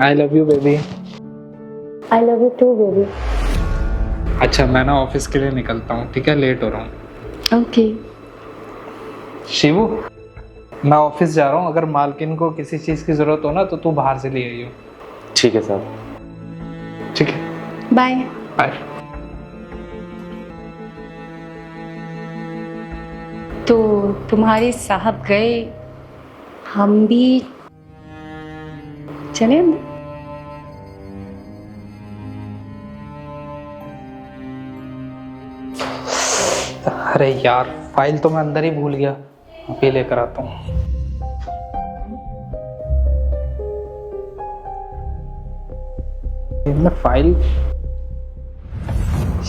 I love you baby. I love you too baby. अच्छा मैं ना ऑफिस के लिए निकलता हूँ, ठीक है, लेट हो रहा हूँ। ओके। शिवू, मैं ऑफिस जा रहा हूँ, अगर मालकिन को किसी चीज़ की ज़रूरत हो ना तो तू बाहर से ले आई हो। ठीक है सर। ठीक है, बाय। बाय। तो तुम्हारे साहब गए, हम भी चले अंदर। अरे यार, फाइल तो मैं अंदर ही भूल गया, अभी लेकर आता हूँ। इनमें फाइल,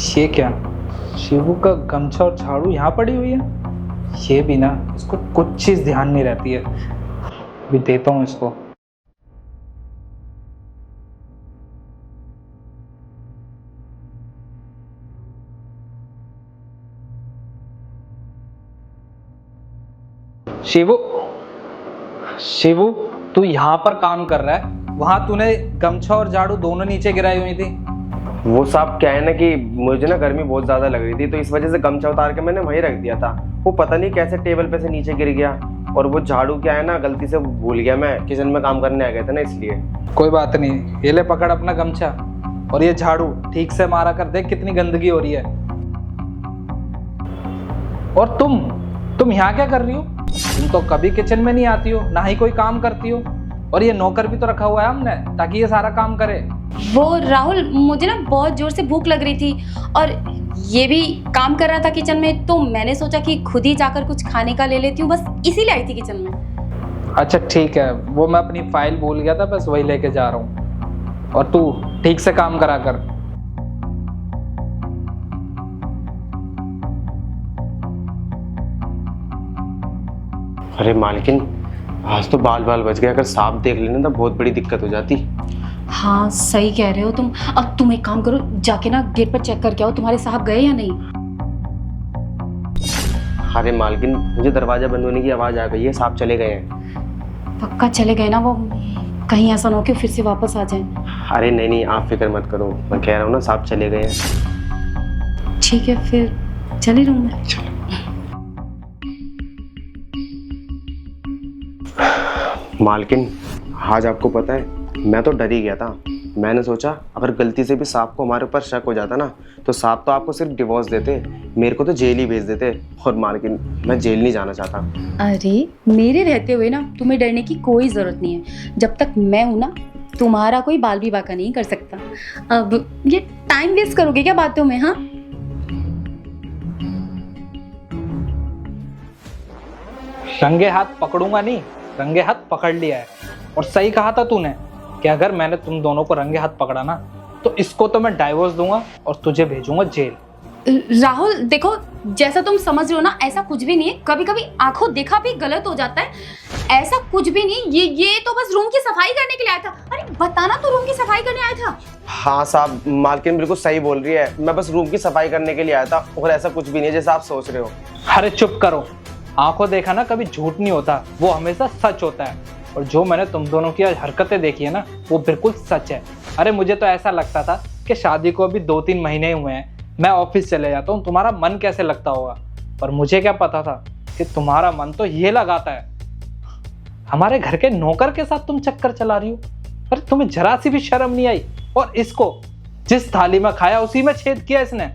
ये क्या, शिवू का गमछा और झाड़ू यहाँ पड़ी हुई है। ये भी ना, इसको कुछ चीज ध्यान नहीं रहती है। अभी देता हूँ इसको। शिवू, शिवू, तू यहाँ पर काम कर रहा है, वहां तूने गमछा और झाड़ू दोनों नीचे गिराई हुई थी। वो साहब क्या है ना कि मुझे ना गर्मी बहुत ज्यादा लग रही थी, तो इस वजह से गमछा उतार के मैंने वहीं रख दिया था। वो पता नहीं कैसे टेबल पे से नीचे गिर गया, और वो झाड़ू क्या है ना, गलती से भूल गया, मैं किचन में काम करने आ गया था ना, इसलिए। कोई बात नहीं, ये ले पकड़ अपना गमछा, और ये झाड़ू ठीक से मारा कर, देख कितनी गंदगी हो रही है। और तुम यहाँ क्या कर रही हो? तुम तो कभी किचन में नहीं आती हो, ना ही कोई काम करती हो, और ये नौकर भी तो रखा हुआ है हमने ताकि ये सारा काम करे। वो राहुल, मुझे ना बहुत जोर से भूख लग रही थी, और ये भी काम कर रहा था किचन में, तो मैंने सोचा कि खुद ही जाकर कुछ खाने का ले लेती हूँ, बस इसीलिए आई थी किचन में। अच्छा ठीक है, वो मैं अपनी फाइल भूल गया था, बस वही लेके जा रहा हूँ, और तू ठीक से काम करा कर। अरे मालकिन, आज तो बाल बाल बच गए, अगर सांप देख लेना तो बहुत बड़ी दिक्कत हो जाती। हाँ सही कह रहे हो तुम। अब तुम एक काम करो, जाके ना गेट पर चेक करके आओ तुम्हारे साहब गए या नहीं। अरे मालकिन, मुझे दरवाजा बंद होने की आवाज आ गई है, सांप चले गए हैं। पक्का चले गए ना वो? कहीं ऐसा ना हो कि फिर से वापस आ जाए। अरे नहीं नहीं, आप फिक्र मत करो, मैं कह रहा हूँ ना, सांप चले गए हैं। ठीक है, फिर चले रूम में। मालकिन, आज आपको पता है, मैं तो डर ही गया था। मैंने सोचा अगर गलती से भी सांप को हमारे ऊपर शक हो जाता ना, तो सांप तो आपको सिर्फ डिवोर्स देते, मेरे को तो जेल ही भेज देते। और मालकिन, मैं जेल नहीं जाना चाहता। अरे मेरे रहते हुए ना तुम्हें डरने की कोई जरूरत नहीं है। जब तक मैं हूं ना, तुम्हारा कोई बाल भी बाका नहीं कर सकता। अब ये टाइम वेस्ट करोगे क्या बातों में? हाँ, रंगे हाथ पकड़ूंगा नहीं, रंगे हाथ पकड़ लिया है। और सही कहा था तूने कि अगर मैंने तुम दोनों को रंगे हाथ पकड़ा ना, तो इसको तो मैं डाइवोर्स दूंगा और तुझे भेजूंगा जेल। राहुल देखो, जैसा तुम समझ रहे हो ना, ऐसा कुछ भी नहीं है। कभी कभी आंखों देखा भी गलत हो जाता है। ऐसा कुछ भी नहीं, ये तो बस रूम की सफाई करने के लिए आया था। अरे बताना, तो रूम की सफाई करने आया था। हाँ साहब, मालकिन बिल्कुल सही बोल रही है, मैं बस रूम की सफाई करने के लिए आया था, और ऐसा कुछ भी नहीं है जैसा आप सोच रहे हो। अरे चुप करो, आंखों देखा ना कभी झूठ नहीं होता, वो हमेशा सच होता है। और जो मैंने तुम दोनों की आज हरकतें देखी है ना, वो बिल्कुल सच है। अरे मुझे तो ऐसा लगता था कि शादी को अभी 2-3 महीने हुए हैं, मैं ऑफिस चले जाता हूँ, तुम्हारा मन कैसे लगता होगा। पर मुझे क्या पता था कि तुम्हारा मन तो ये लगाता है, हमारे घर के नौकर के साथ तुम चक्कर चला रही हो। अरे तुम्हें जरा सी भी शर्म नहीं आई? और इसको जिस थाली में खाया उसी में छेद किया इसने।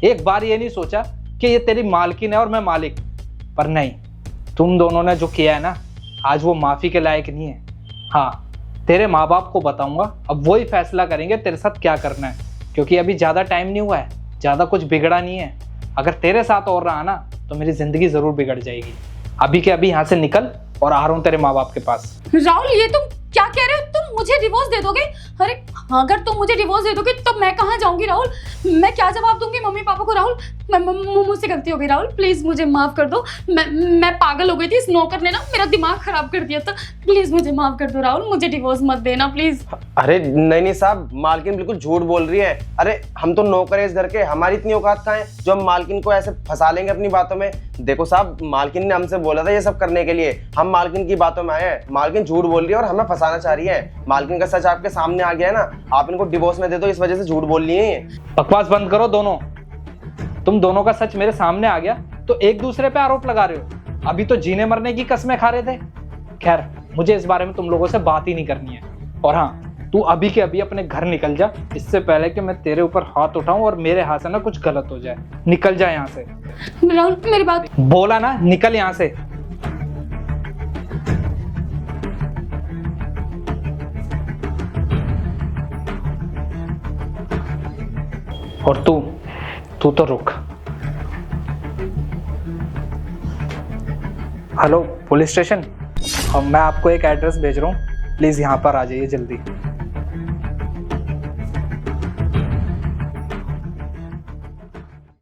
एक बार ये नहीं सोचा कि ये तेरी मालकिन है और मैं मालिक। पर नहीं, तुम दोनों ने जो किया है ना, आज वो माफी के लायक नहीं है। हाँ, तेरे माँ बाप को बताऊंगा, अब वही फैसला करेंगे तेरे साथ क्या करना है, क्योंकि अभी ज्यादा टाइम नहीं हुआ है, ज्यादा कुछ बिगड़ा नहीं है। अगर तेरे साथ और रहा ना, तो मेरी जिंदगी जरूर बिगड़ जाएगी। अभी के अभी यहाँ से निकल, और आ रहा हूँ तेरे माँ बाप के पास। राहुल, ये तुम क्या कह रहे हो? तुम मुझे डिवोर्स दे दोगे? अरे अगर तुम मुझे डिवोर्स दे दोगे तो मैं कहाँ जाऊंगी राहुल? मैं क्या जवाब दूंगी मम्मी पापा को? राहुल, मुझसे गलती हो गई राहुल, प्लीज मुझे माफ कर दो। मैं पागल हो गई थी, इस नौकर ने ना मेरा दिमाग खराब कर दिया था। प्लीज मुझे माफ कर दो राहुल, मुझे डिवोर्स मत देना प्लीज। अरे नहीं नहीं साहब, मालकिन बिल्कुल झूठ बोल रही है। अरे हम तो नौकर हैं इस घर के, हमारी इतनी औकात कहाँ है जो हम मालकिन को ऐसे फंसा लेंगे अपनी बातों में। देखो साहब, मालकिन ने हमसे बोला था ये सब करने के लिए, हम मालकिन की बातों में आए हैं। मालकिन झूठ बोल रही है और हमें फंसाना चाह रही है। मालकिन का सच आपके सामने आ गया है ना, आप इनको डिवोर्स में दे दो, इस वजह से झूठ बोल रही है। बकवास बंद करो दोनों। तुम दोनों का सच मेरे सामने आ गया तो एक दूसरे पे आरोप लगा रहे हो। अभी तो जीने मरने की कसमें खा रहे थे। खैर, मुझे इस बारे में तुम लोगों से बात ही नहीं करनी है। और हाँ, तू अभी के अभी अपने घर निकल जा, इससे पहले कि मैं तेरे ऊपर हाथ उठाऊं और मेरे हाथ से ना कुछ गलत हो जाए। निकल जा यहाँ से। राहुल मेरी बात। बोला ना, निकल यहाँ से। और तू तो रुक। हेलो पुलिस स्टेशन, मैं आपको एक एड्रेस भेज रहा हूँ, प्लीज यहाँ पर आ जाइए जल्दी।